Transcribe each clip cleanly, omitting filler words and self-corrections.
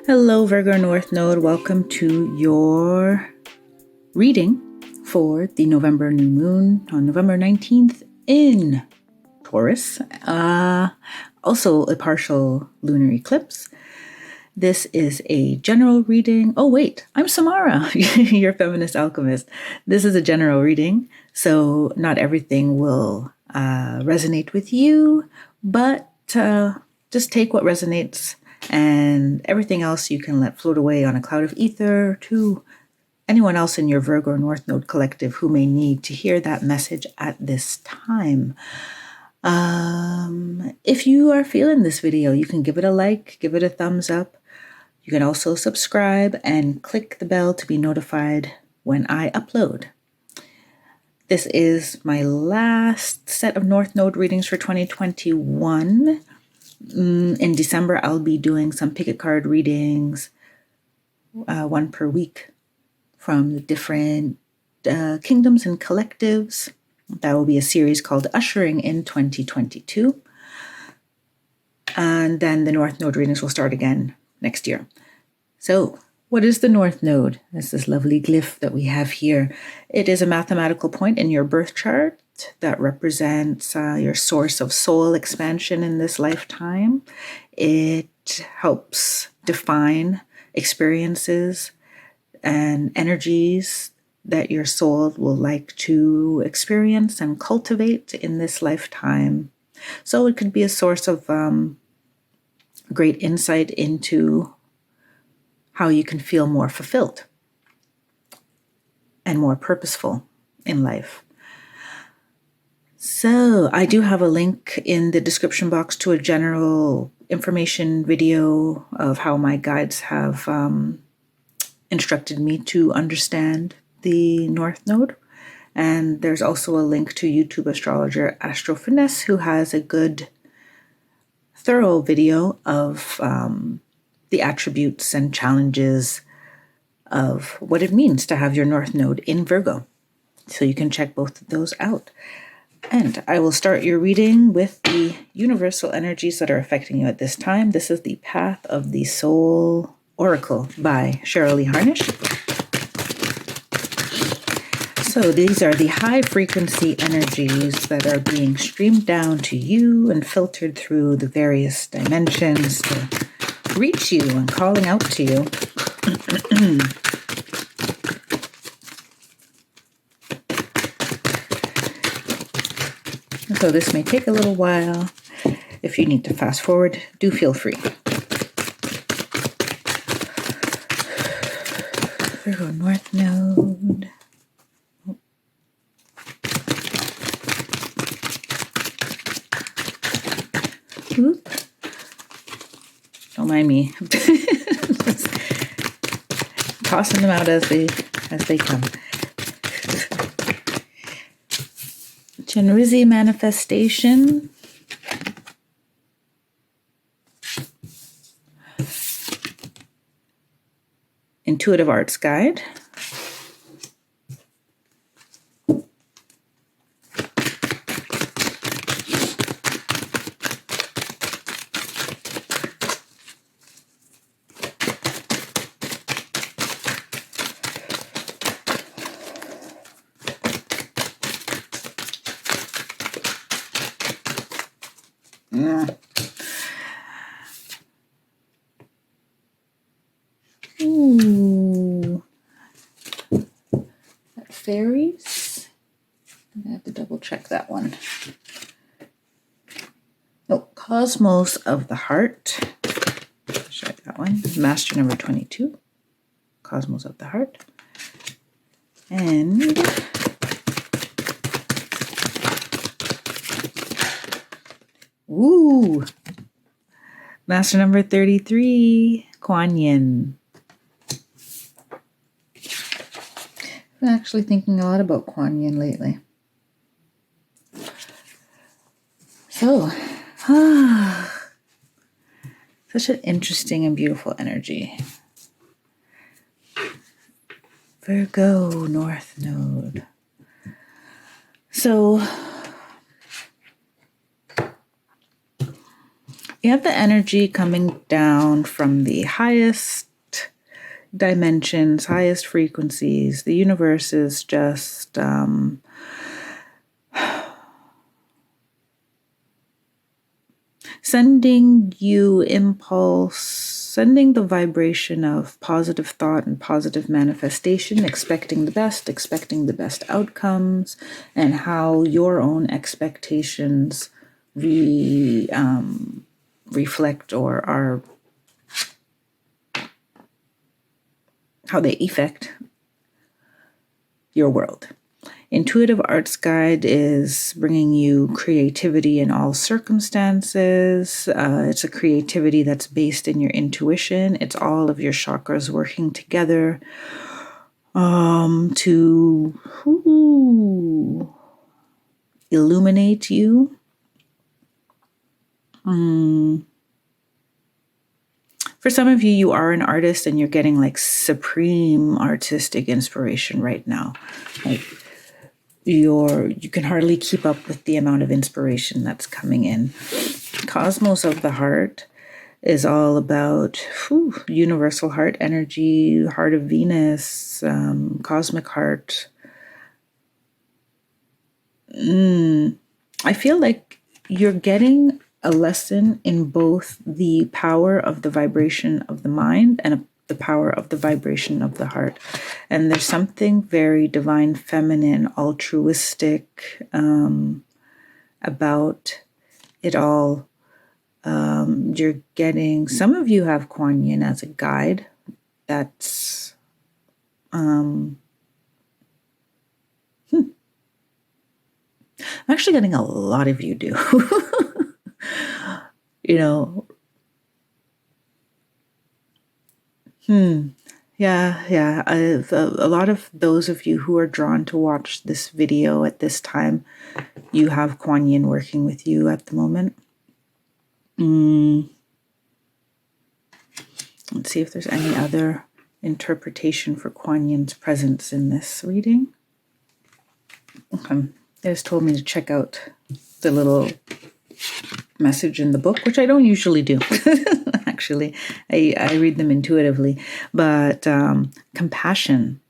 Hello, Virgo North Node. Welcome to your reading for the November new moon on November 19th in Taurus. Also a partial lunar eclipse. This is a general reading. Oh, wait, I'm Samara, your feminist alchemist. This is a general reading, so not everything will resonate with you, but just take what resonates, and everything else you can let float away on a cloud of ether to anyone else in your Virgo North Node collective who may need to hear that message at this time. If you are feeling this video, you can give it a like, give it a thumbs up. You can also subscribe and click the bell to be notified when I upload. This is my last set of North Node readings for 2021. In December, I'll be doing some picket card readings, one per week from the different kingdoms and collectives. That will be a series called Ushering in 2022. And then the North Node readings will start again next year. So what is the North Node? It's this lovely glyph that we have here. It is a mathematical point in your birth chart that represents your source of soul expansion in this lifetime. It helps define experiences and energies that your soul will like to experience and cultivate in this lifetime. So it could be a source of great insight into how you can feel more fulfilled and more purposeful in life. So I do have a link in the description box to a general information video of how my guides have instructed me to understand the North Node. And there's also a link to YouTube astrologer Astro Finesse, who has a good, thorough video of the attributes and challenges of what it means to have your North Node in Virgo. So you can check both of those out. And I will start your reading with the universal energies that are affecting you at this time. This is the Path of the Soul Oracle by Cheryl Lee Harnish. So these are the high frequency energies that are being streamed down to you and filtered through the various dimensions to reach you and calling out to you. So this may take a little while. If you need to fast forward, do feel free. Virgo North Node. Oop. Don't mind me. Tossing them out as they come. Genrizzi manifestation. Intuitive Arts Guide. Ooh. Fairies. I have to double check that one. Oh, Cosmos of the Heart. Check that one. Master number 22. Cosmos of the Heart. And ooh, Master number 33, Kuan Yin. I'm actually thinking a lot about Kuan Yin lately. So, such an interesting and beautiful energy. Virgo North Node. So, You have the energy coming down from the highest dimensions, highest frequencies. The universe is just sending you impulse, sending the vibration of positive thought and positive manifestation, expecting the best outcomes, and how your own expectations reflect or are how they affect your world. Intuitive Arts Guide is bringing you creativity in all circumstances. It's a creativity that's based in your intuition. It's all of your chakras working together to illuminate you. For some of you, you are an artist and you're getting like supreme artistic inspiration right now. Like you can hardly keep up with the amount of inspiration that's coming in. Cosmos of the heart is all about universal heart energy, heart of Venus, cosmic heart. I feel like you're getting a lesson in both the power of the vibration of the mind and the power of the vibration of the heart. And there's something very divine, feminine, altruistic about it all. You're getting, some of you have Kuan Yin as a guide. That's I'm actually getting a lot of you do. Yeah. A lot of those of you who are drawn to watch this video at this time, you have Kuan Yin working with you at the moment. Let's see if there's any other interpretation for Kuan Yin's presence in this reading. Okay. They just told me to check out the little message in the book, which I don't usually do. Actually, I read them intuitively. But compassion.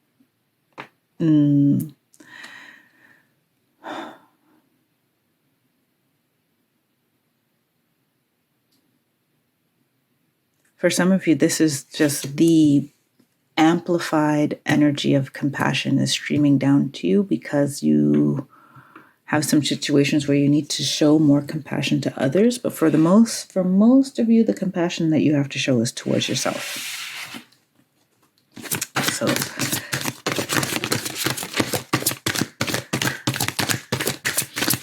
For some of you, this is just the amplified energy of compassion is streaming down to you because you have some situations where you need to show more compassion to others. But for most of you, the compassion that you have to show is towards yourself. So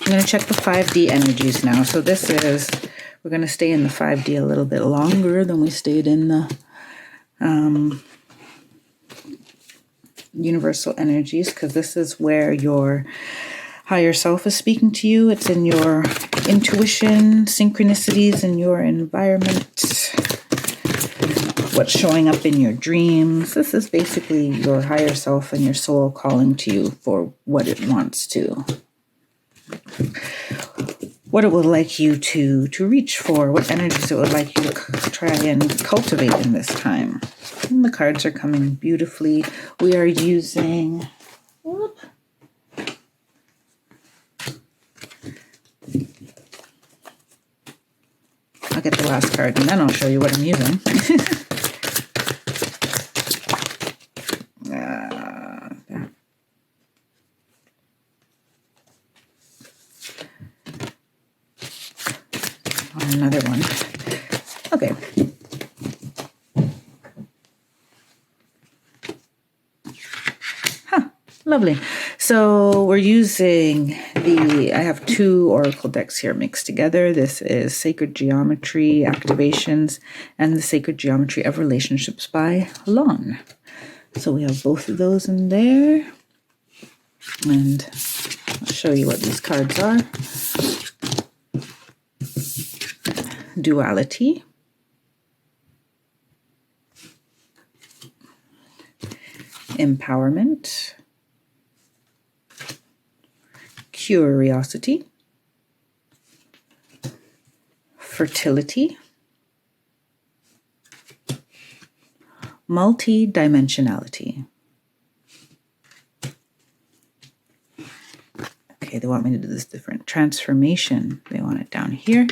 I'm going to check the 5D energies now. So we're going to stay in the 5D a little bit longer than we stayed in the universal energies, because this is where your higher self is speaking to you. It's in your intuition, synchronicities in your environment, what's showing up in your dreams. This is basically your higher self and your soul calling to you for what it wants to, what it would like you to reach for, what energies it would like you to try and cultivate in this time. And the cards are coming beautifully. We are using... I'll get the last card and then I'll show you what I'm using. Another one. Okay. Lovely. So we're using I have two oracle decks here mixed together. This is Sacred Geometry Activations and the Sacred Geometry of Relationships by Lon. So we have both of those in there. And I'll show you what these cards are. Duality. Empowerment. Curiosity, fertility, multi-dimensionality. Okay, they want me to do this different. Transformation, they want it down here.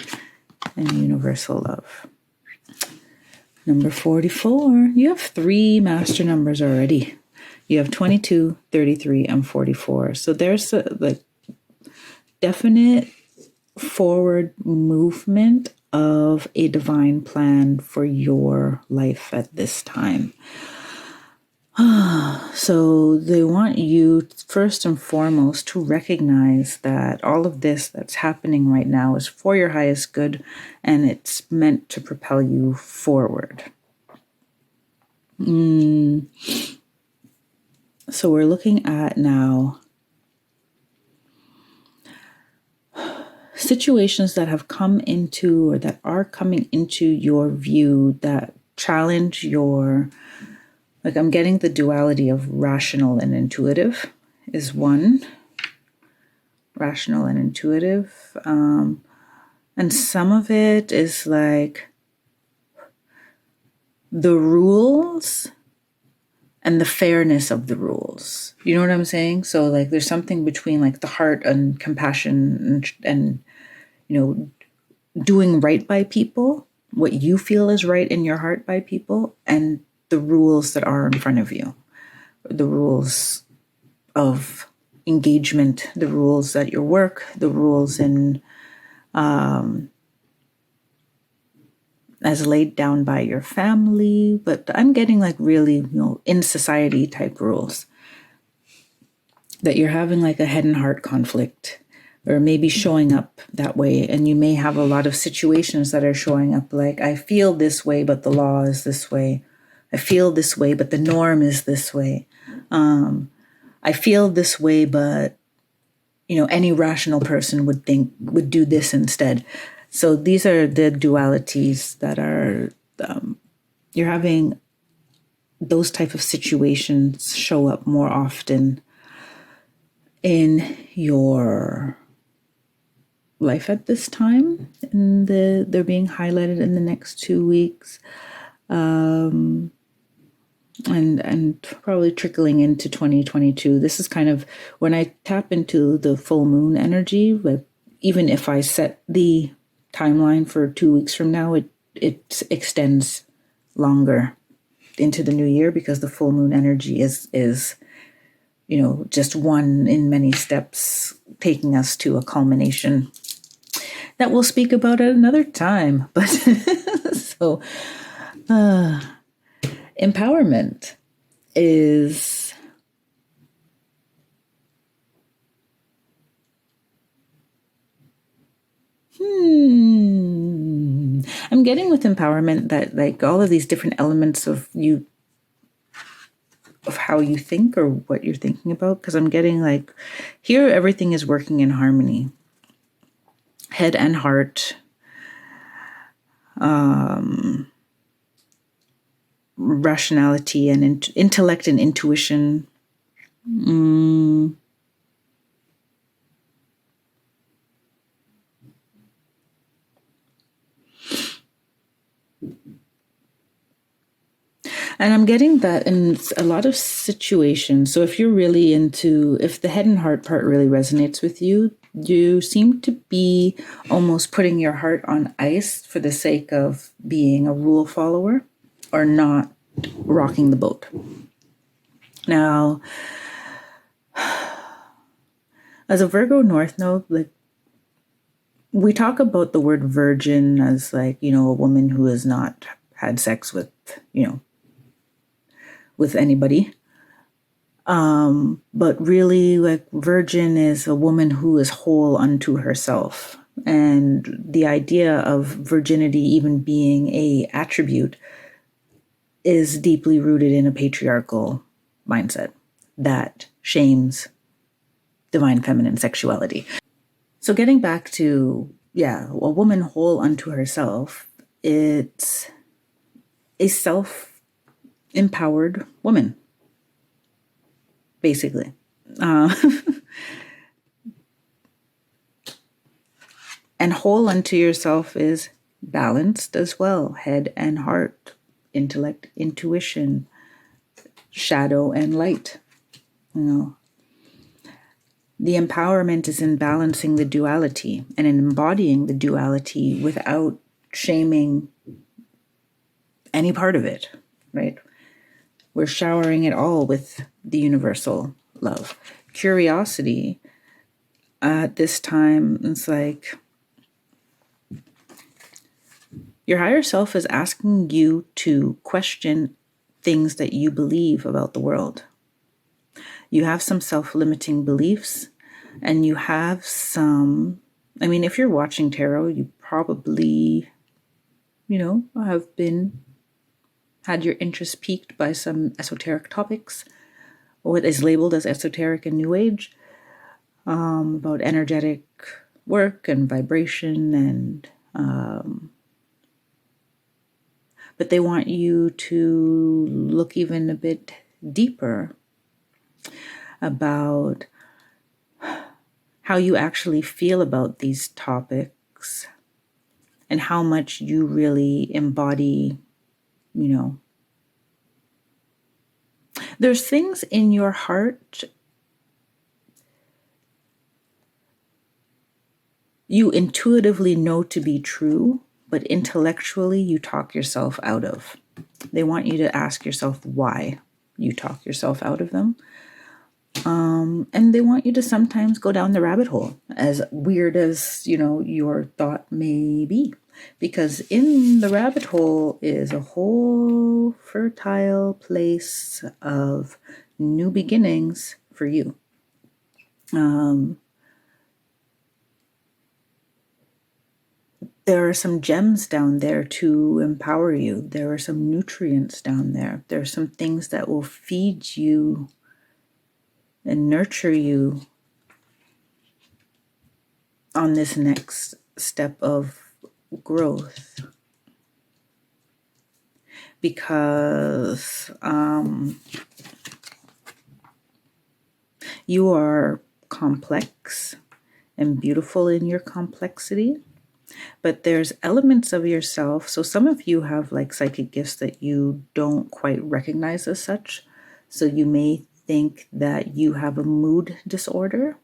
And universal love. Number 44, you have 3 master numbers already. You have 22, 33, and 44. So there's a definite forward movement of a divine plan for your life at this time. So they want you first and foremost to recognize that all of this that's happening right now is for your highest good, and it's meant to propel you forward. So we're looking at now situations that have come into or that are coming into your view that challenge your, like I'm getting the duality of rational and intuitive is one. Rational and intuitive. And some of it is like the rules and the fairness of the rules. You know what I'm saying? So like there's something between like the heart and compassion and you know, doing right by people, what you feel is right in your heart by people, and the rules that are in front of you. The rules of engagement, the rules at your work, the rules in as laid down by your family, but I'm getting like really, in society type rules. That you're having like a head and heart conflict, or maybe showing up that way. And you may have a lot of situations that are showing up like, I feel this way, but the law is this way. I feel this way, but the norm is this way. I feel this way, but any rational person would do this instead. So these are the dualities that are, you're having those type of situations show up more often in your life at this time. And they're being highlighted in the next 2 weeks. And probably trickling into 2022. This is kind of when I tap into the full moon energy, like even if I set the timeline for 2 weeks from now, it extends longer into the new year because the full moon energy is just one in many steps taking us to a culmination that we'll speak about at another time. But so empowerment is I'm getting with empowerment that like all of these different elements of you, of how you think or what you're thinking about, because I'm getting like here everything is working in harmony, head and heart, rationality and intellect and intuition. And I'm getting that in a lot of situations. So if you're really if the head and heart part really resonates with you, you seem to be almost putting your heart on ice for the sake of being a rule follower or not rocking the boat. Now, as a Virgo North Node, like we talk about the word virgin as like, a woman who has not had sex with, with anybody. But really, like, virgin is a woman who is whole unto herself. And the idea of virginity even being a attribute is deeply rooted in a patriarchal mindset that shames divine feminine sexuality. So getting back to, a woman whole unto herself, it's a self-empowered woman, basically. And whole unto yourself is balanced as well, head and heart. intellect, intuition, shadow, and light. The empowerment is in balancing the duality and in embodying the duality without shaming any part of it, right? We're showering it all with the universal love. Curiosity at this time, it's like your higher self is asking you to question things that you believe about the world. You have some self-limiting beliefs, and you have some, if you're watching tarot, you probably, have had your interest piqued by some esoteric topics, or what is labeled as esoteric and New Age, about energetic work and vibration, and but they want you to look even a bit deeper about how you actually feel about these topics and how much you really embody, There's things in your heart you intuitively know to be true, but intellectually you talk yourself out of. They want you to ask yourself why you talk yourself out of them. And they want you to sometimes go down the rabbit hole, as weird as, your thought may be. Because in the rabbit hole is a whole fertile place of new beginnings for you. There are some gems down there to empower you. There are some nutrients down there. There are some things that will feed you and nurture you on this next step of growth. Because you are complex and beautiful in your complexity. But there's elements of yourself. So some of you have like psychic gifts that you don't quite recognize as such. So you may think that you have a mood disorder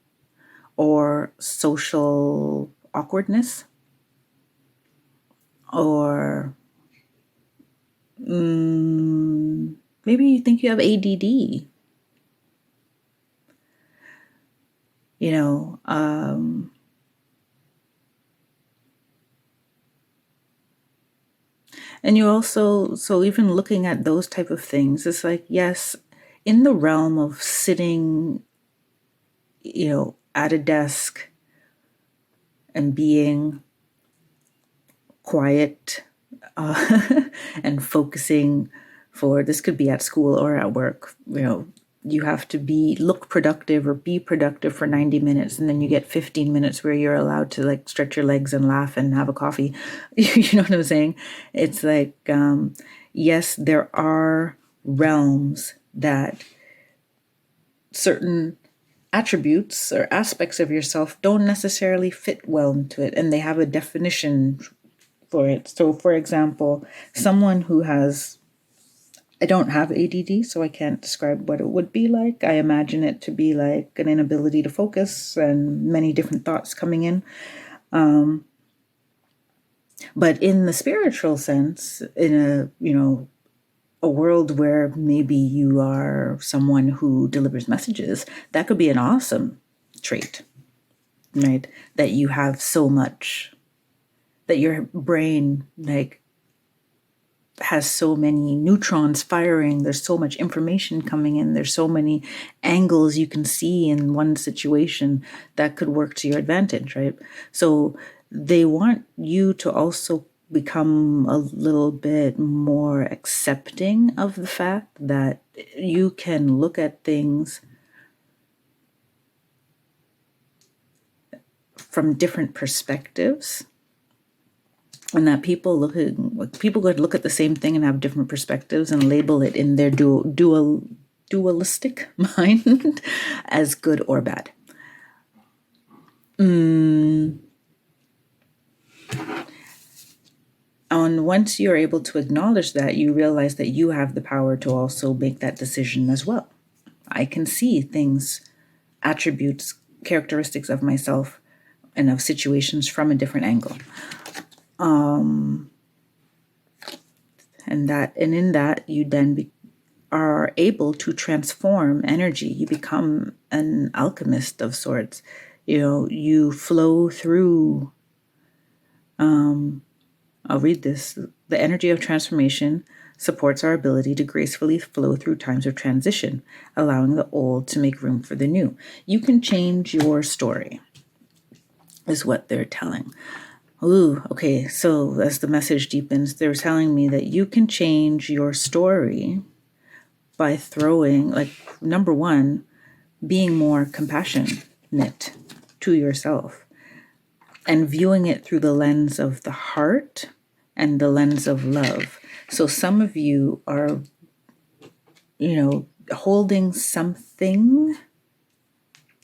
or social awkwardness, or maybe you think you have ADD. And you also, so even looking at those type of things, it's like, yes, in the realm of sitting, at a desk and being quiet and focusing this could be at school or at work, you have to look productive or be productive for 90 minutes. And then you get 15 minutes where you're allowed to like stretch your legs and laugh and have a coffee. You know what I'm saying? It's like, yes, there are realms that certain attributes or aspects of yourself don't necessarily fit well into it. And they have a definition for it. So for example, someone who has, I don't have ADD, so I can't describe what it would be like. I imagine it to be like an inability to focus and many different thoughts coming in. But in the spiritual sense, in a world where maybe you are someone who delivers messages, that could be an awesome trait, right? That you have so much, that your brain has so many neutrons firing, there's so much information coming in, there's so many angles you can see in one situation that could work to your advantage, right? So they want you to also become a little bit more accepting of the fact that you can look at things from different perspectives. And that people could look at the same thing and have different perspectives and label it in their dualistic mind as good or bad. I want And once you're able to acknowledge that, you realize that you have the power to also make that decision as well. I can see things, attributes, characteristics of myself and of situations from a different angle. And in that, you then are able to transform energy. You become an alchemist of sorts. You flow through. I'll read this. The energy of transformation supports our ability to gracefully flow through times of transition, allowing the old to make room for the new. You can change your story, is what they're telling. Ooh, okay. So as the message deepens, they're telling me that you can change your story by throwing, like, number one, being more compassionate to yourself and viewing it through the lens of the heart and the lens of love. So some of you are, holding something.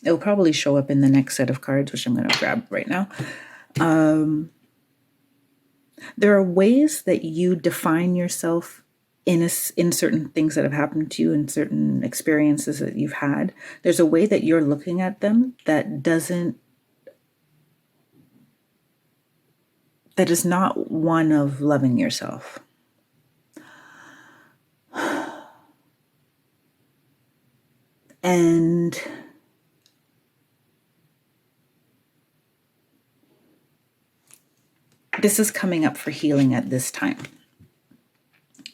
It'll probably show up in the next set of cards, which I'm going to grab right now. There are ways that you define yourself in certain things that have happened to you, in certain experiences that you've had. There's a way that you're looking at them that is not one of loving yourself. And this is coming up for healing at this time.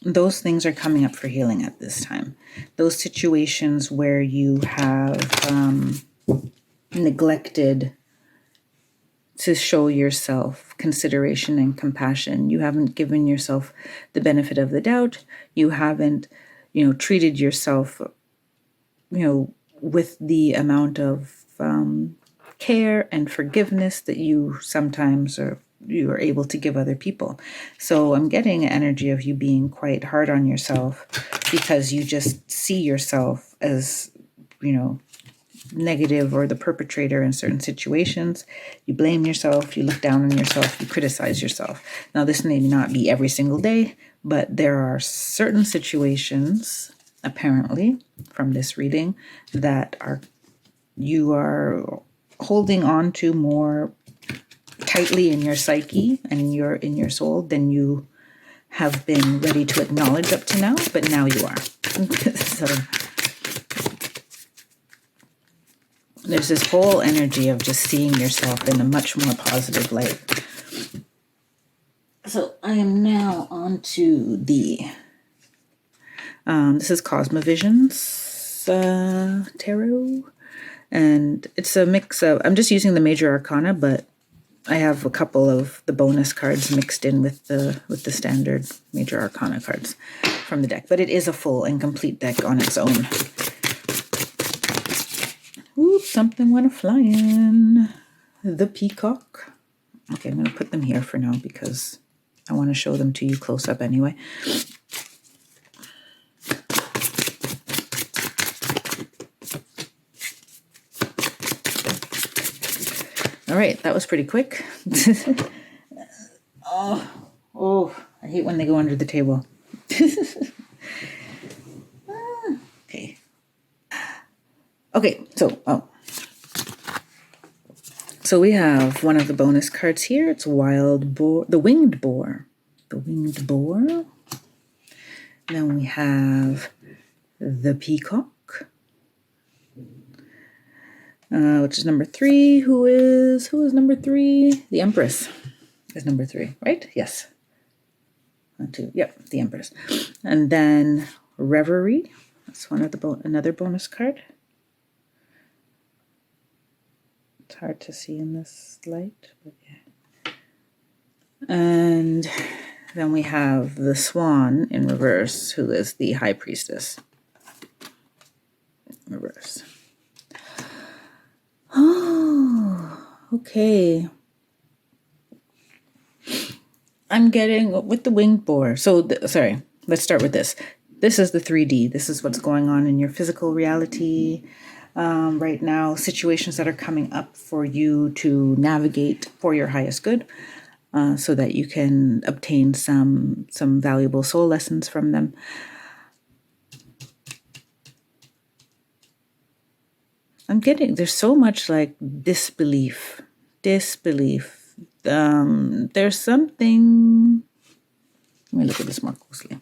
Those things are coming up for healing at this time. Those situations where you have neglected to show yourself consideration and compassion. You haven't given yourself the benefit of the doubt. You haven't, treated yourself, with the amount of care and forgiveness that you sometimes you are able to give other people. So I'm getting an energy of you being quite hard on yourself because you just see yourself as, negative or the perpetrator in certain situations. You blame yourself, you look down on yourself, you criticize yourself. Now, this may not be every single day, but there are certain situations, apparently, from this reading, that you are holding on to more tightly in your psyche and in your soul than you have been ready to acknowledge up to now, but now you are. So there's this whole energy of just seeing yourself in a much more positive light. So I am now on to this is Cosmovision's tarot, and it's a mix of, I'm just using the major arcana, but I have a couple of the bonus cards mixed in with the standard major arcana cards from the deck, but it is a full and complete deck on its own. Ooh, something went a-flying. The peacock. Okay, I'm going to put them here for now because I want to show them to you close up anyway. All right, that was pretty quick. Oh, I hate when they go under the table. Okay, so we have one of the bonus cards here. It's wild boar, the winged boar. The winged boar. Then we have the peacock, which is number 3. Who is number 3? The Empress is number 3, right? Yes. 1, 2. Yep, the Empress. And then Reverie. That's one of another bonus card. It's hard to see in this light, but yeah. And then we have the Swan in reverse, who is the High Priestess. Reverse. Oh, okay. I'm getting with the winged boar. So, sorry, let's start with this. This is the 3D. This is what's going on in your physical reality right now. Situations that are coming up for you to navigate for your highest good. so that you can obtain some valuable soul lessons from them. I'm getting, there's so much like disbelief. There's something, let me look at this more closely.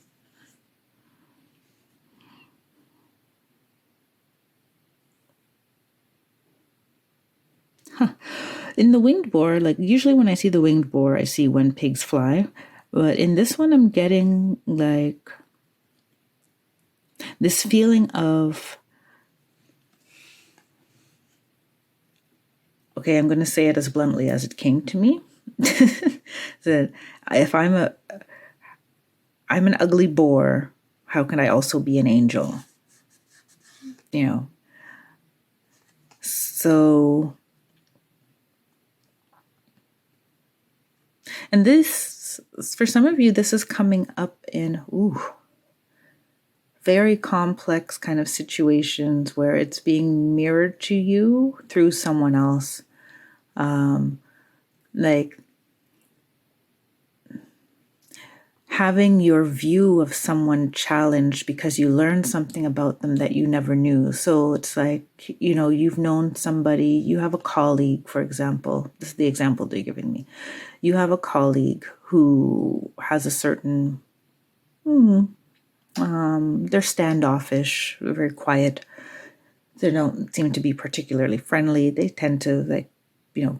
In the winged boar, like usually when I see the winged boar, I see when pigs fly. But in this one, I'm getting like this feeling of, okay, I'm going to say it as bluntly as it came to me. That if I'm an ugly boar, how can I also be an angel? You know, so, and this, for some of you, this is coming up in, very complex kind of situations where it's being mirrored to you through someone else. Like having your view of someone challenged because you learned something about them that you never knew. So it's like, you've known somebody, you have a colleague, for example. This is the example they're giving me. You have a colleague who has a certain, they're standoffish, very quiet. They don't seem to be particularly friendly. They tend to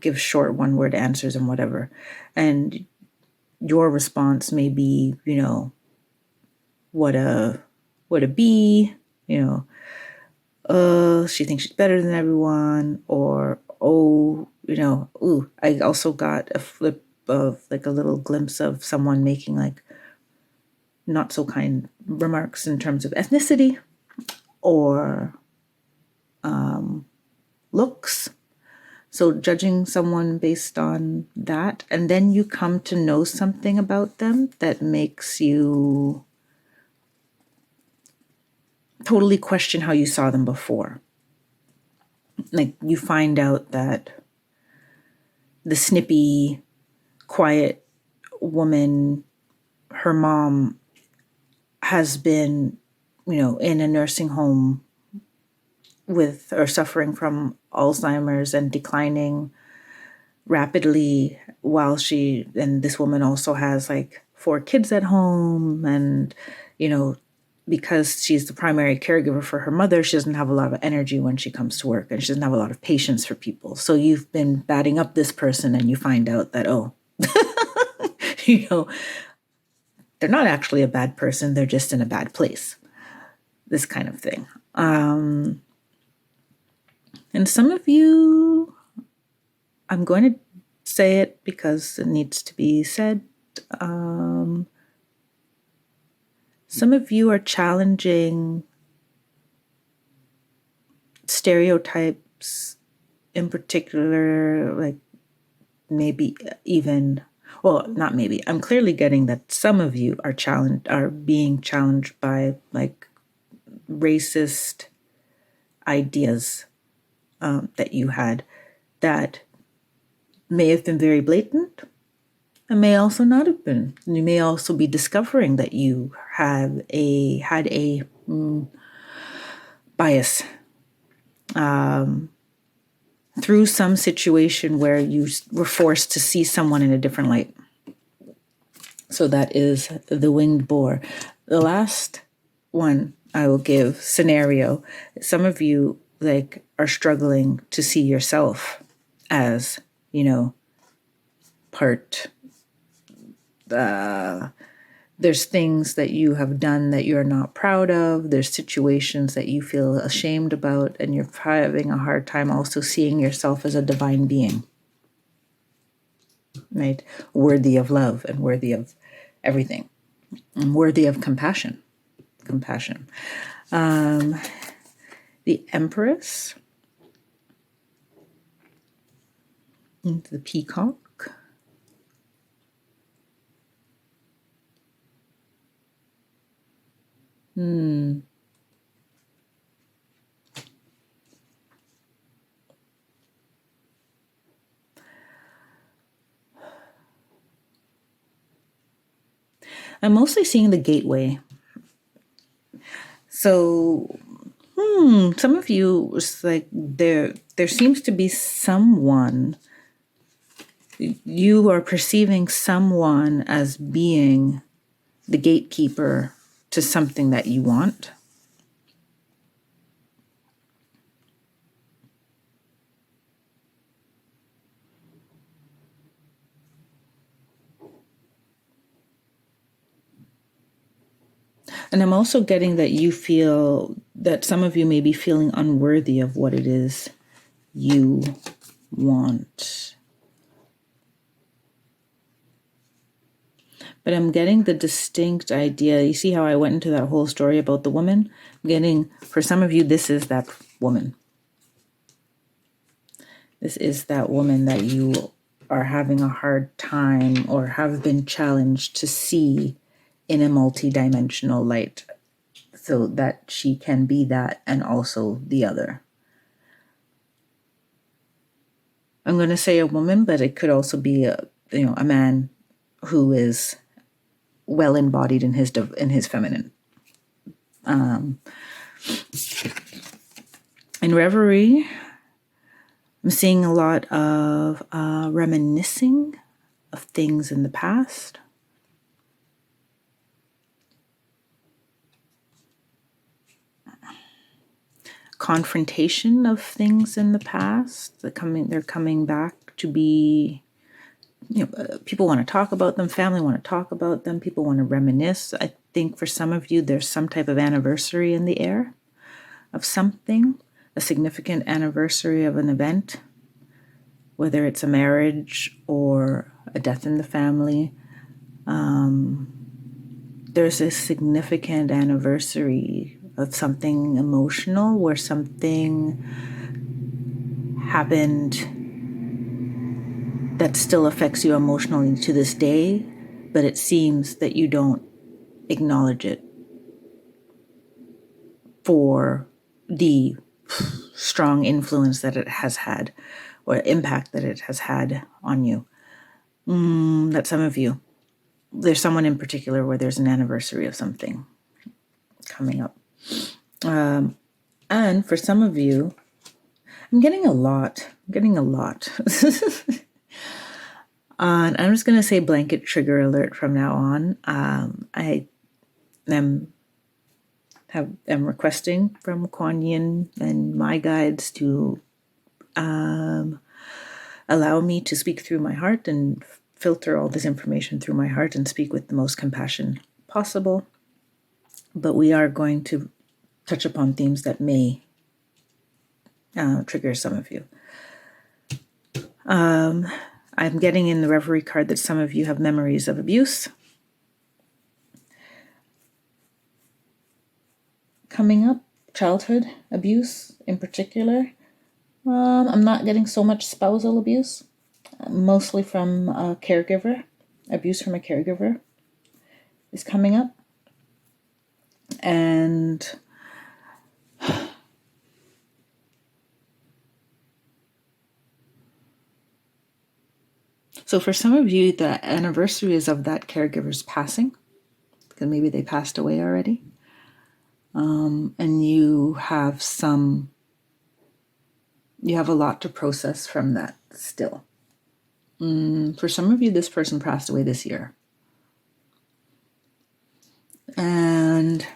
give short one-word answers and whatever. And your response may be, what a bee, she thinks she's better than everyone, or, I also got a flip of like a little glimpse of someone making like not so kind remarks in terms of ethnicity or looks. So judging someone based on that, and then you come to know something about them that makes you totally question how you saw them before. Like you find out that the snippy, quiet woman, her mom has been, in a nursing home with or suffering from Alzheimer's and declining rapidly, while this woman also has like 4 kids at home, and because she's the primary caregiver for her mother, she doesn't have a lot of energy when she comes to work, and she doesn't have a lot of patience for people. So you've been batting up this person, and you find out that they're not actually a bad person, they're just in a bad place, this kind of thing. And some of you, I'm going to say it because it needs to be said. Some of you are challenging stereotypes, in particular, like maybe even, well, not maybe. I'm clearly getting that some of you are being challenged by like racist ideas that you had that may have been very blatant and may also not have been. You may also be discovering that you had a bias through some situation where you were forced to see someone in a different light. So that is the winged boar. The last one I will give, scenario. Some of you are struggling to see yourself as, part. There's things that you have done that you're not proud of. There's situations that you feel ashamed about, and you're having a hard time also seeing yourself as a divine being, right? Worthy of love and worthy of everything, and worthy of compassion. The Empress, the Peacock, I'm mostly seeing the gateway. So, some of you, it's like there seems to be someone, you are perceiving someone as being the gatekeeper to something that you want. And I'm also getting that you feel that some of you may be feeling unworthy of what it is you want. But I'm getting the distinct idea. You see how I went into that whole story about the woman? I'm getting, for some of you, this is that woman. This is that woman that you are having a hard time or have been challenged to see in a multi-dimensional light so that she can be that and also the other. I'm going to say a woman, but it could also be a man who is well embodied in his feminine. In Reverie, I'm seeing a lot of reminiscing of things in the past. Confrontation of things in the past. They're coming back to be, people want to talk about them, family want to talk about them, people want to reminisce. I think for some of you, there's some type of anniversary in the air of something, a significant anniversary of an event, whether it's a marriage or a death in the family. There's a significant anniversary of something emotional where something happened that still affects you emotionally to this day, but it seems that you don't acknowledge it for the strong influence that it has had or impact that it has had on you. That some of you, there's someone in particular where there's an anniversary of something coming up. And for some of you, I'm getting a lot. And I'm just going to say blanket trigger alert from now on. I am requesting from Kuan Yin and my guides to allow me to speak through my heart and filter all this information through my heart and speak with the most compassion possible. But we are going to touch upon themes that may trigger some of you. I'm getting in the Reverie card that some of you have memories of abuse. Coming up, childhood abuse in particular. I'm not getting so much spousal abuse, mostly from a caregiver. Abuse from a caregiver is coming up. And so for some of you, the anniversary is of that caregiver's passing, because maybe they passed away already. And you have a lot to process from that still. For some of you, this person passed away this year. And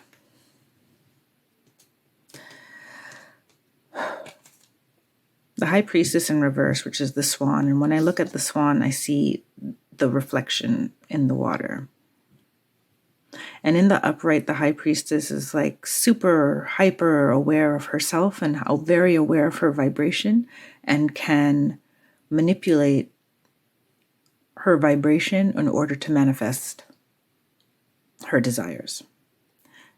the High Priestess in reverse, which is the swan. And when I look at the swan, I see the reflection in the water. And in the upright, the High Priestess is like super hyper aware of herself and how very aware of her vibration and can manipulate her vibration in order to manifest her desires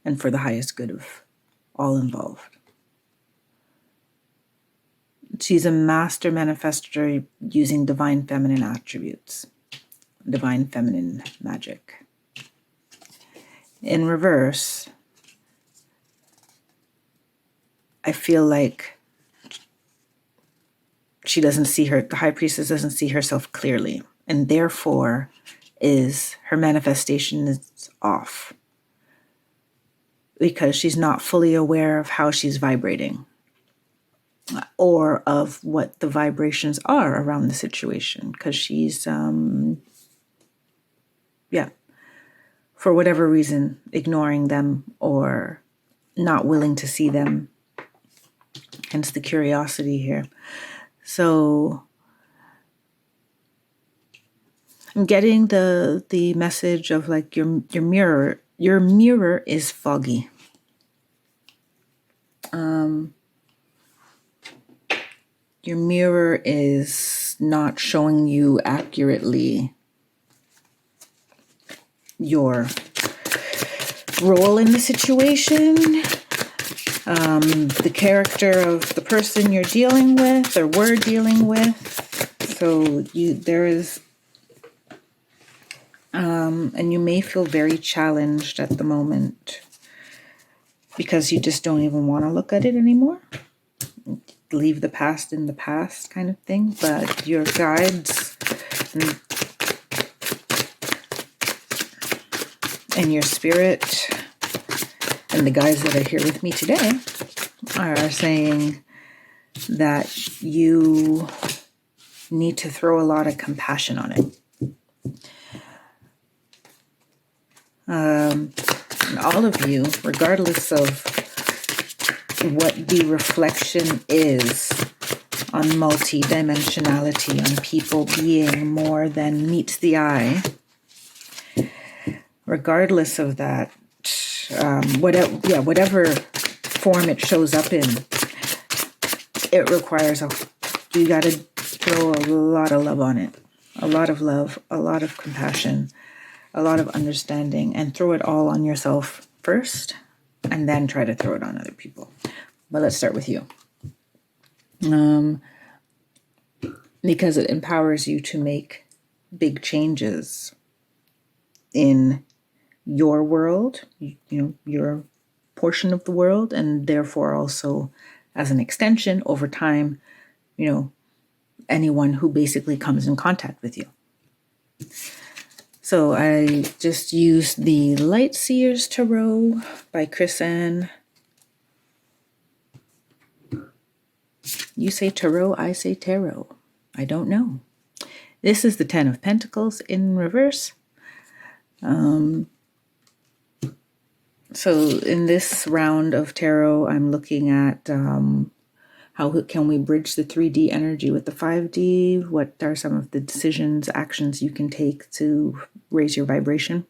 and for the highest good of all involved. She's a master manifester using divine feminine attributes, divine feminine magic. In reverse, I feel like the High Priestess doesn't see herself clearly, and therefore is her manifestation is off because she's not fully aware of how she's vibrating or of what the vibrations are around the situation, because she's, for whatever reason, ignoring them or not willing to see them. Hence the curiosity here. So I'm getting the message of like your mirror is foggy. Your mirror is not showing you accurately your role in the situation, the character of the person you're dealing with or were dealing with. So there is, and you may feel very challenged at the moment because you just don't even want to look at it anymore. Leave the past in the past kind of thing. But your guides and your spirit and the guides that are here with me today are saying that you need to throw a lot of compassion on it. And all of you, regardless of what the reflection is on multidimensionality, on people being more than meets the eye, regardless of that, whatever form it shows up in, it requires you got to throw a lot of love on it, a lot of love, a lot of compassion, a lot of understanding, and throw it all on yourself first, and then try to throw it on other people. But let's start with you, because it empowers you to make big changes in your world, your portion of the world, and therefore also as an extension over time, anyone who basically comes in contact with you. So I just used the Light Seers Tarot by Chris Ann. You say tarot, I say tarot. I don't know. This is the 10 of Pentacles in reverse. So in this round of tarot, I'm looking at how can we bridge the 3D energy with the 5D? What are some of the decisions, actions you can take to raise your vibration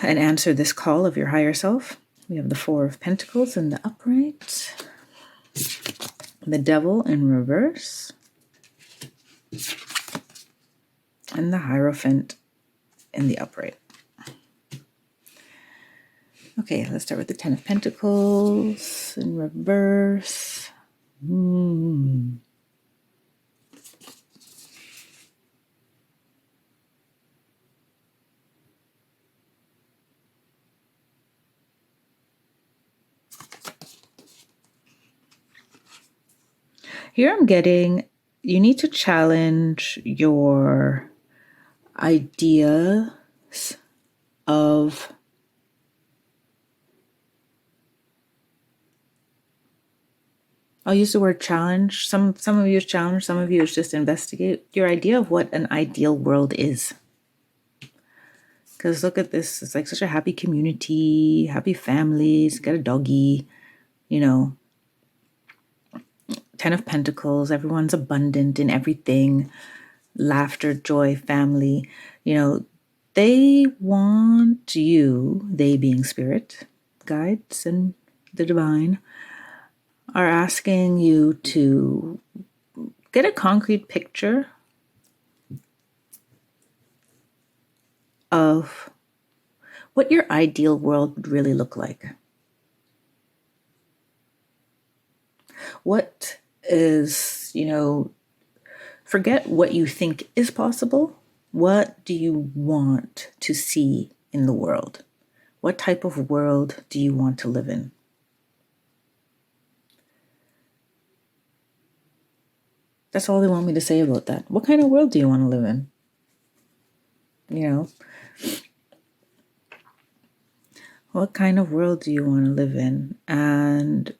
and answer this call of your higher self? We have the 4 of Pentacles in the upright, the Devil in reverse, and the Hierophant in the upright. Okay, let's start with the 10 of Pentacles in reverse. Here I'm getting, you need to challenge your ideas of I'll use the word challenge. Some of you is challenge, some of you is just investigate your idea of what an ideal world is. Because look at this, it's like such a happy community, happy families, got a doggy, 10 of Pentacles, everyone's abundant in everything, laughter, joy, family. They want you, they being spirit, guides, and the divine, are asking you to get a concrete picture of what your ideal world would really look like. What is, forget what you think is possible. What do you want to see in the world? What type of world do you want to live in? That's all they want me to say about that. What kind of world do you want to live in? you know, what kind of world do you want to live in? And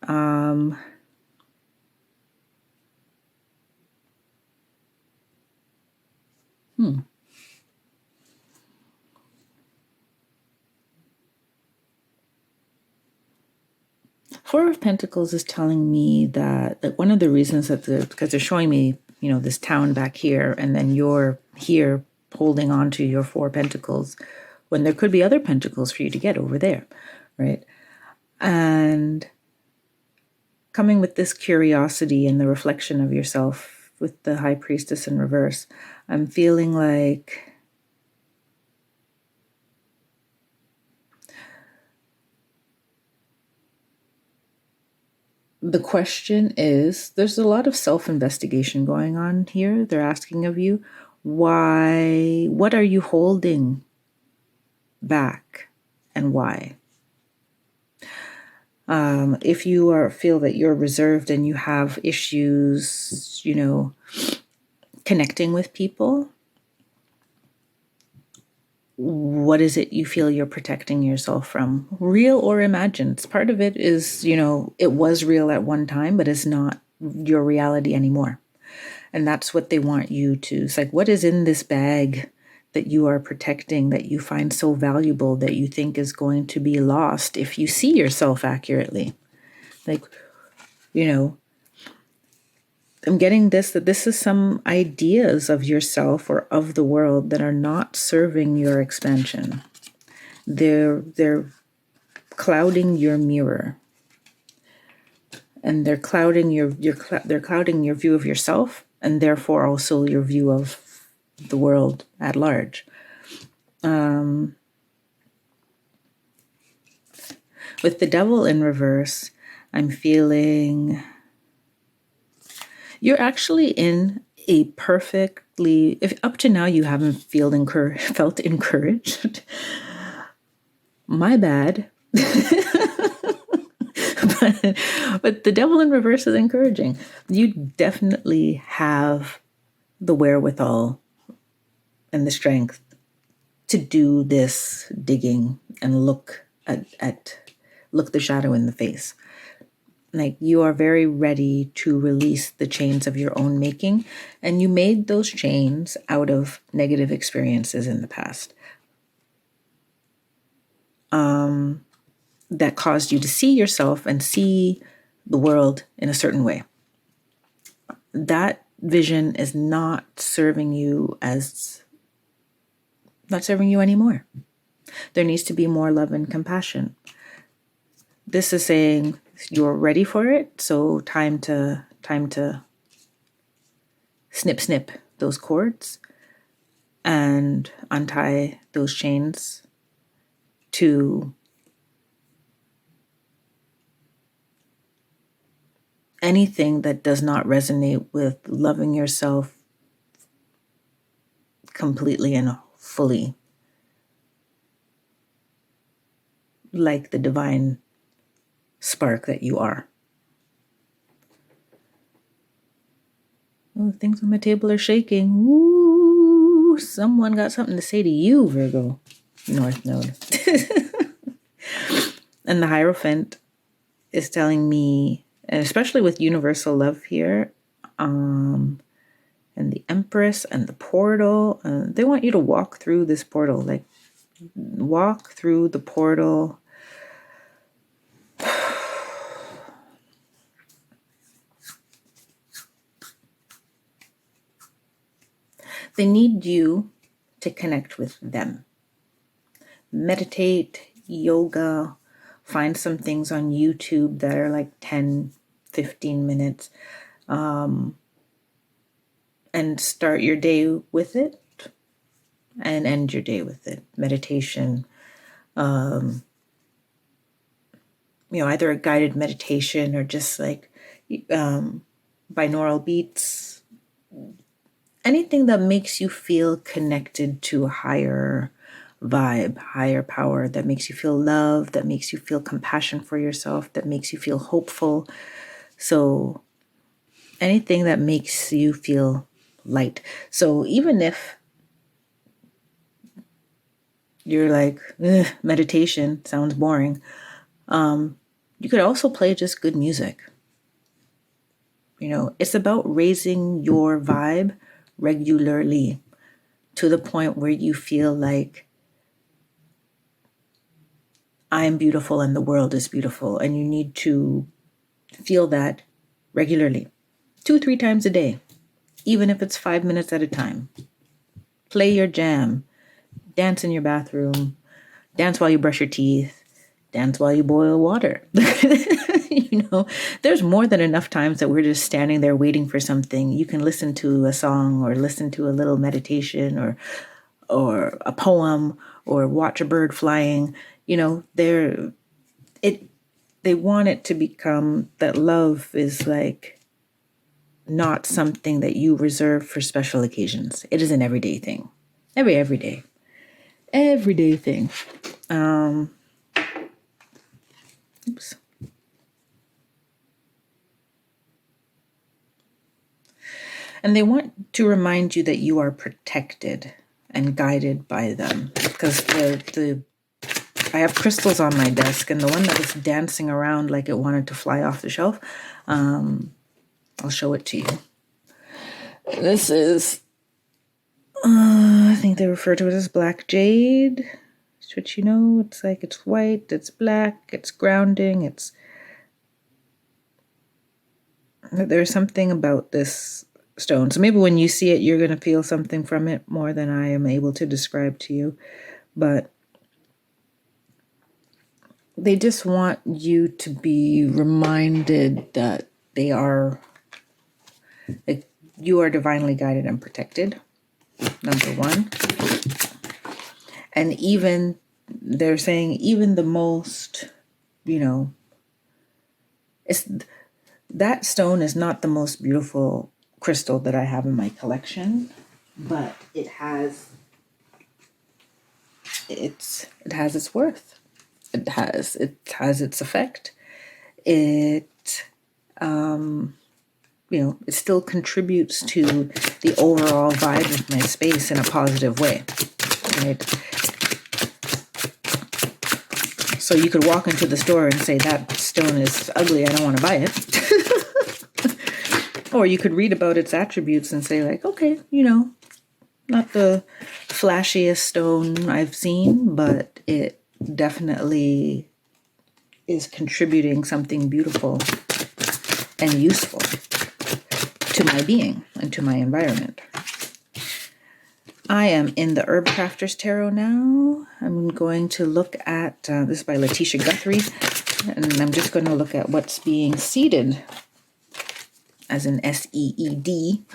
Four of Pentacles is telling me that one of the reasons that because they're showing me, this town back here, and then you're here holding on to your Four Pentacles when there could be other pentacles for you to get over there, right? And coming with this curiosity and the reflection of yourself with the High Priestess in reverse, I'm feeling like the question is, there's a lot of self-investigation going on here. They're asking of you, what are you holding back and why? If you feel that you're reserved and you have issues, connecting with people, what is it you feel you're protecting yourself from? Real or imagined? Part of it is, it was real at one time, but it's not your reality anymore. And that's what they want you to. It's like, what is in this bag that you are protecting, that you find so valuable, that you think is going to be lost if you see yourself accurately? Like, I'm getting that this is some ideas of yourself or of the world that are not serving your expansion. They're clouding your mirror, and they're clouding they're clouding your view of yourself, and therefore also your view of the world at large. With the Devil in reverse, I'm feeling you're actually in a perfectly, if up to now you haven't felt encouraged, my bad. but the Devil in reverse is encouraging. You definitely have the wherewithal and the strength to do this digging and look the shadow in the face. Like, you are very ready to release the chains of your own making, and you made those chains out of negative experiences in the past that caused you to see yourself and see the world in a certain way. That vision is not serving you anymore. There needs to be more love and compassion. This is saying you're ready for it, so time to snip those cords and untie those chains to anything that does not resonate with loving yourself completely and fully, like the divine spark that you are. Oh, things on my table are shaking. Woo! Someone got something to say to you, Virgo. North Node. And the Hierophant is telling me, and especially with universal love here, and the Empress and the portal, they want you to walk through this portal. Like, walk through the portal. They need you to connect with them. Meditate, yoga, find some things on YouTube that are like 10, 15 minutes, and start your day with it and end your day with it. Meditation, either a guided meditation or just like binaural beats, anything that makes you feel connected to a higher vibe, higher power, that makes you feel love, that makes you feel compassion for yourself, that makes you feel hopeful. So anything that makes you feel light. So even if you're like, meditation sounds boring. You could also play just good music. It's about raising your vibe regularly to the point where you feel like I'm beautiful and the world is beautiful. And you need to feel that regularly, 2-3 times a day, even if it's 5 minutes at a time. Play your jam, dance in your bathroom, dance while you brush your teeth, dance while you boil water. There's more than enough times that we're just standing there waiting for something. You can listen to a song or listen to a little meditation or a poem or watch a bird flying. They want it to become that love is like not something that you reserve for special occasions. It is an everyday thing. Everyday thing. Oops. And they want to remind you that you are protected and guided by them. Because I have crystals on my desk, and the one that was dancing around like it wanted to fly off the shelf, I'll show it to you. This is, I think they refer to it as black jade. Which, it's like it's white, it's black, it's grounding, there's something about this stone. So maybe when you see it, you're going to feel something from it more than I am able to describe to you. But they just want you to be reminded that you are divinely guided and protected, number one. And even, they're saying, even the most, that stone is not the most beautiful crystal that I have in my collection, but it has its worth. It has its effect. It it still contributes to the overall vibe of my space in a positive way, right? So you could walk into the store and say, that stone is ugly, I don't want to buy it. Or you could read about its attributes and say, like, okay, not the flashiest stone I've seen, but it definitely is contributing something beautiful and useful to my being and to my environment. I am in the Herb Crafter's Tarot now. I'm going to look at, this is by Letitia Guthrie, and I'm just going to look at what's being seeded, as in SEED,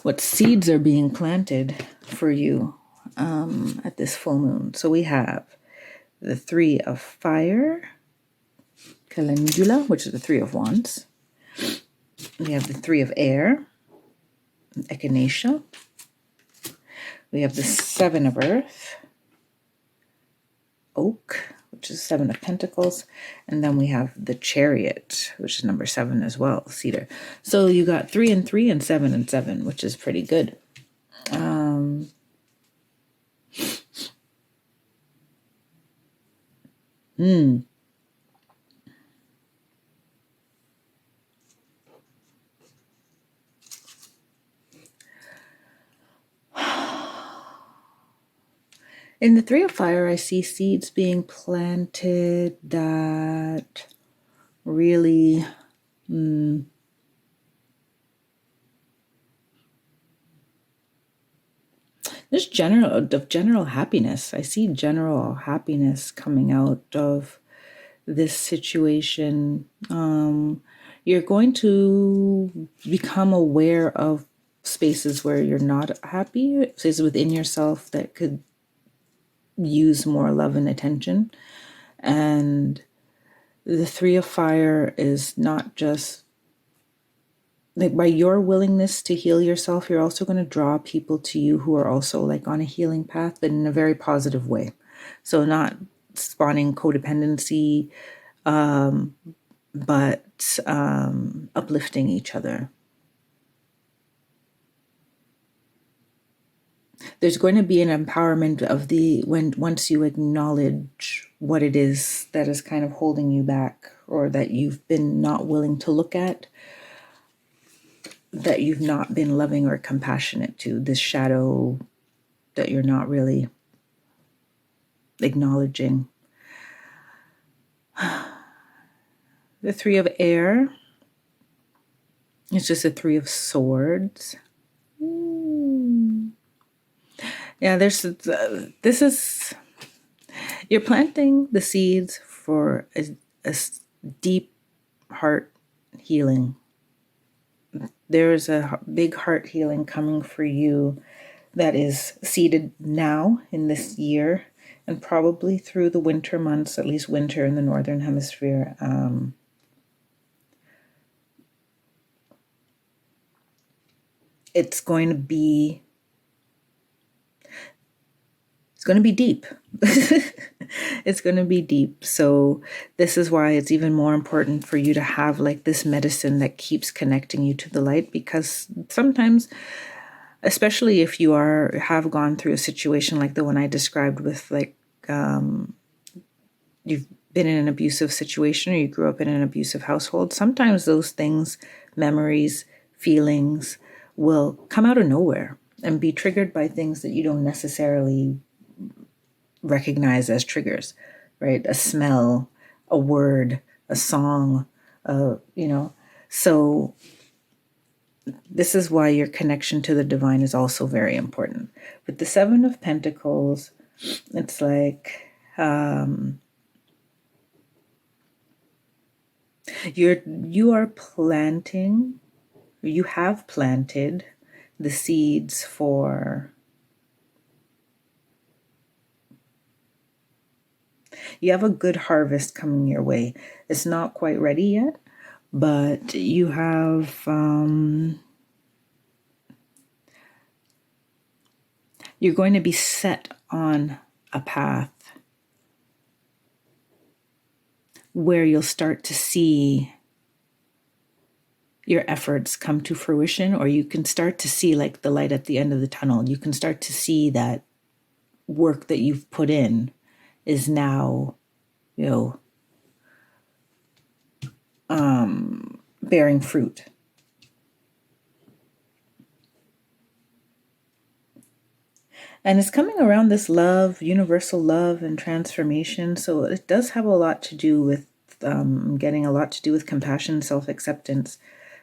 what seeds are being planted for you at this full moon. So we have the Three of Fire, Calendula, which is the Three of Wands. We have the Three of Air, Echinacea. We have the Seven of Earth, Oak, which is Seven of Pentacles. And then we have the Chariot, which is number 7 as well, Cedar. So you got 3 and 3 and 7 and 7, which is pretty good. In the Three of Fire, I see seeds being planted that really there's general happiness. I see general happiness coming out of this situation. You're going to become aware of spaces where you're not happy, spaces within yourself that could use more love and attention. And the Three of Fire is not just like, by your willingness to heal yourself, you're also going to draw people to you who are also like on a healing path, but in a very positive way. So not spawning codependency, but uplifting each other. there's going to be an empowerment of once you acknowledge what it is that is kind of holding you back, or that you've been not willing to look at, that you've not been loving or compassionate to, this shadow that you're not really acknowledging. The Three of Air, it's just a Three of Swords. Yeah, this is, you're planting the seeds for a deep heart healing. There's a big heart healing coming for you that is seeded now in this year, and probably through the winter months, at least winter in the Northern Hemisphere. It's going to be deep. It's going to be deep. So this is why it's even more important for you to have like this medicine that keeps connecting you to the light, because sometimes, especially if you have gone through a situation like the one I described with like, you've been in an abusive situation, or you grew up in an abusive household, sometimes those things, memories, feelings, will come out of nowhere and be triggered by things that you don't necessarily recognize as triggers, right? A smell, a word, a song, So this is why your connection to the divine is also very important. With the Seven of Pentacles, it's like you are planting, you have planted the seeds for, you have a good harvest coming your way. It's not quite ready yet, but you have you're going to be set on a path where you'll start to see your efforts come to fruition, or you can start to see like the light at the end of the tunnel. You can start to see that work that you've put in is now, bearing fruit. And it's coming around this love, universal love and transformation. So it does have a lot to do with getting a lot to do with compassion, self-acceptance,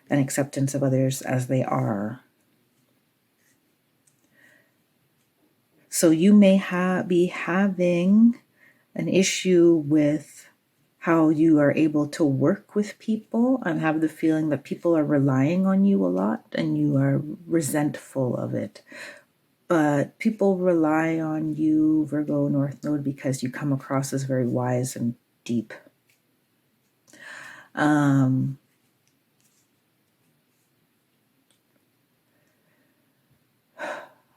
and acceptance of others as they are. So you may be having an issue with how you are able to work with people, and have the feeling that people are relying on you a lot and you are resentful of it. But people rely on you, Virgo North Node, because you come across as very wise and deep.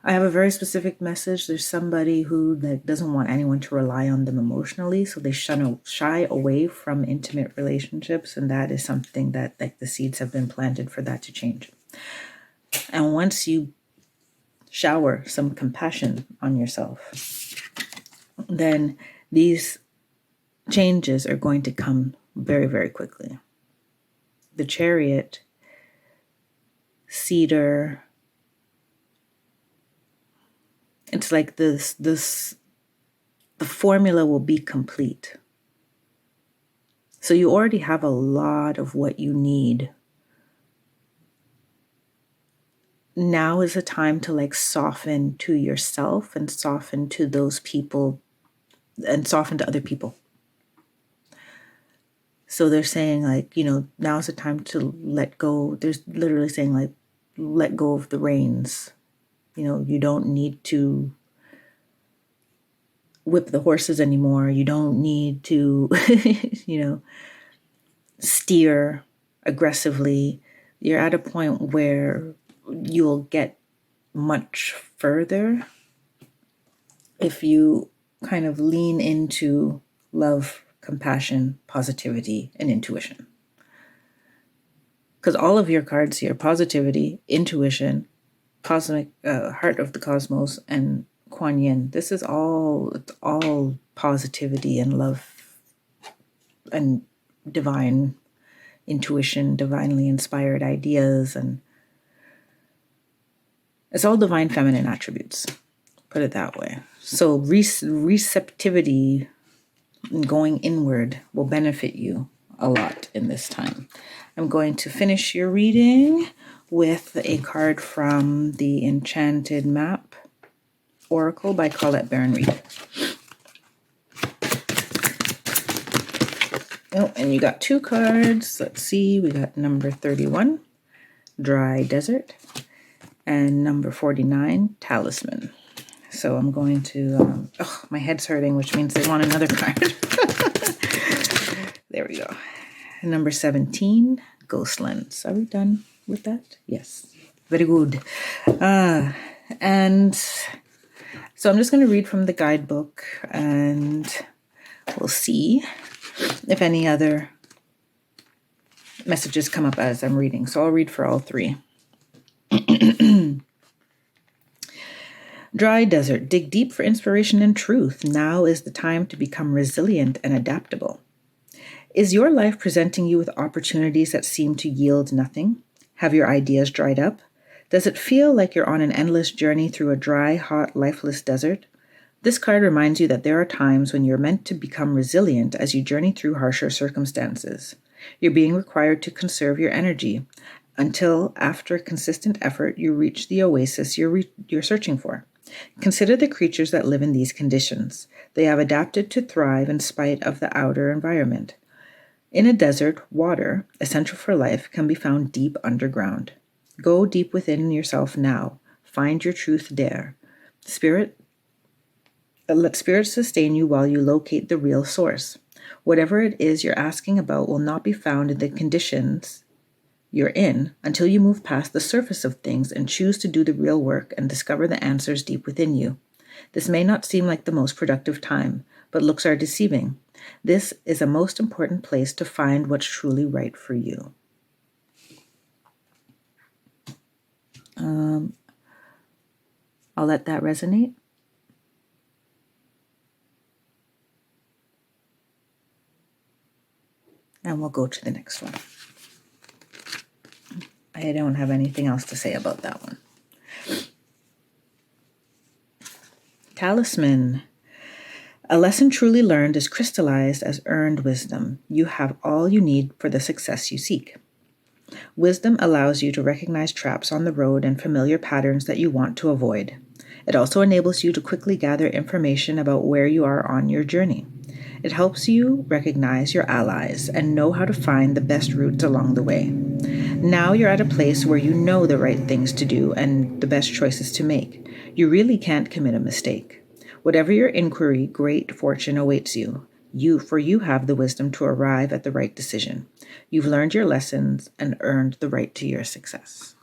I have a very specific message. There's somebody who doesn't want anyone to rely on them emotionally, so they shy away from intimate relationships, and that is something that like the seeds have been planted for that to change. And once you shower some compassion on yourself, then these changes are going to come very, very quickly. The Chariot, Cedar, it's like the formula will be complete. So you already have a lot of what you need. Now is a time to like soften to yourself and soften to those people and soften to other people. So they're saying like, now is a time to let go. There's literally saying like, let go of the reins. You don't need to whip the horses anymore. You don't need to, steer aggressively. You're at a point where you'll get much further if you kind of lean into love, compassion, positivity, and intuition. Because all of your cards here, positivity, intuition, cosmic heart of the cosmos, and Kuan Yin. This is all positivity and love and divine intuition, divinely inspired ideas, and it's all divine feminine attributes. Put it that way. So receptivity and going inward will benefit you a lot in this time. I'm going to finish your reading with a card from the Enchanted Map Oracle by Colette Baron-Reid. Oh, and you got 2 cards. Let's see. We got number 31, Dry Desert, and number 49, Talisman. So I'm going to, my head's hurting, which means they want another card. There we go. Number 17, Ghostlands. Are we done with that? Yes. Very good. And so I'm just going to read from the guidebook, and we'll see if any other messages come up as I'm reading. So I'll read for all 3. Dry desert, dig deep for inspiration and truth. Now is the time to become resilient and adaptable. Is your life presenting you with opportunities that seem to yield nothing? Have your ideas dried up? Does it feel like you're on an endless journey through a dry, hot, lifeless desert? This card reminds you that there are times when you're meant to become resilient as you journey through harsher circumstances. You're being required to conserve your energy until, after consistent effort, you reach the oasis you're searching for. Consider the creatures that live in these conditions. They have adapted to thrive in spite of the outer environment. In a desert, water, essential for life, can be found deep underground. Go deep within yourself now. Find your truth there. Let spirit sustain you while you locate the real source. Whatever it is you're asking about will not be found in the conditions you're in until you move past the surface of things and choose to do the real work and discover the answers deep within you. This may not seem like the most productive time, but looks are deceiving. This is a most important place to find what's truly right for you. I'll let that resonate. And we'll go to the next one. I don't have anything else to say about that one. Talisman. A lesson truly learned is crystallized as earned wisdom. You have all you need for the success you seek. Wisdom allows you to recognize traps on the road and familiar patterns that you want to avoid. It also enables you to quickly gather information about where you are on your journey. It helps you recognize your allies and know how to find the best routes along the way. Now you're at a place where you know the right things to do and the best choices to make. You really can't commit a mistake. Whatever your inquiry, great fortune awaits you. You have the wisdom to arrive at the right decision. You've learned your lessons and earned the right to your success.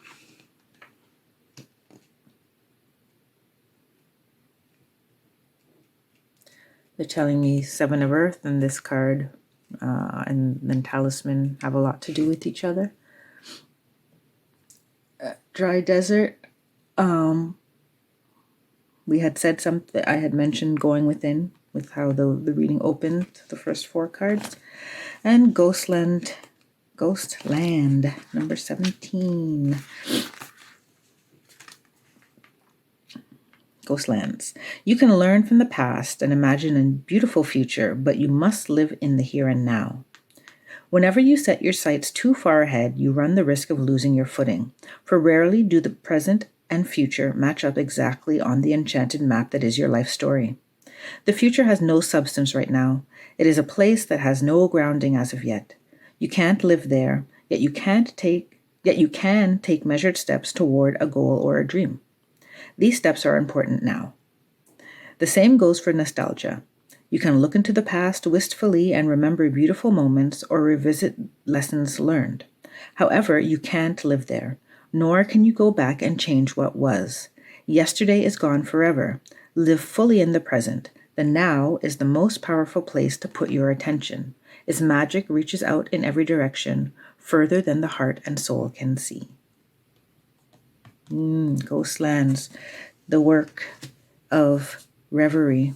They're telling me 7 of Earth and this card and then Talisman have a lot to do with each other. Dry desert. We had said something. I had mentioned going within with how the reading opened, the first 4 cards. And Ghostland, number 17. Ghostlands. You can learn from the past and imagine a beautiful future, but you must live in the here and now. Whenever you set your sights too far ahead, you run the risk of losing your footing, for rarely do the present and future match up exactly on the enchanted map that is your life story. The future has no substance right now. It is a place that has no grounding as of yet. You can't live there, yet you can take measured steps toward a goal or a dream. These steps are important now. The same goes for nostalgia. You can look into the past wistfully and remember beautiful moments or revisit lessons learned. However, you can't live there, nor can you go back and change what was. Yesterday is gone forever. Live fully in the present. The now is the most powerful place to put your attention. Its magic reaches out in every direction, further than the heart and soul can see. Ghostlands, the work of reverie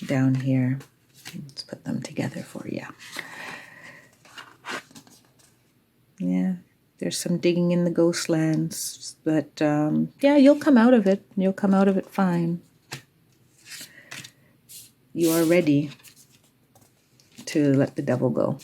down here. Let's put them together for you. Yeah, there's some digging in the ghostlands, but yeah, you'll come out of it. You'll come out of it fine. You are ready to let the devil go.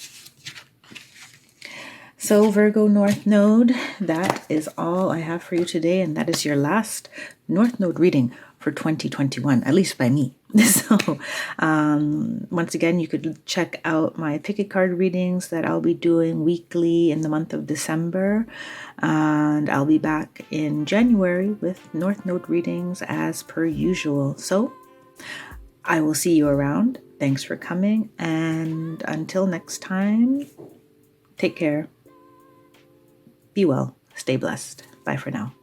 So Virgo North Node, that is all I have for you today, and that is your last North Node reading for 2021, at least by me. So once again, you could check out my pick a card readings that I'll be doing weekly in the month of December, and I'll be back in January with North Node readings as per usual. So I will see you around. Thanks for coming, and until next time, take care. Be well. Stay blessed. Bye for now.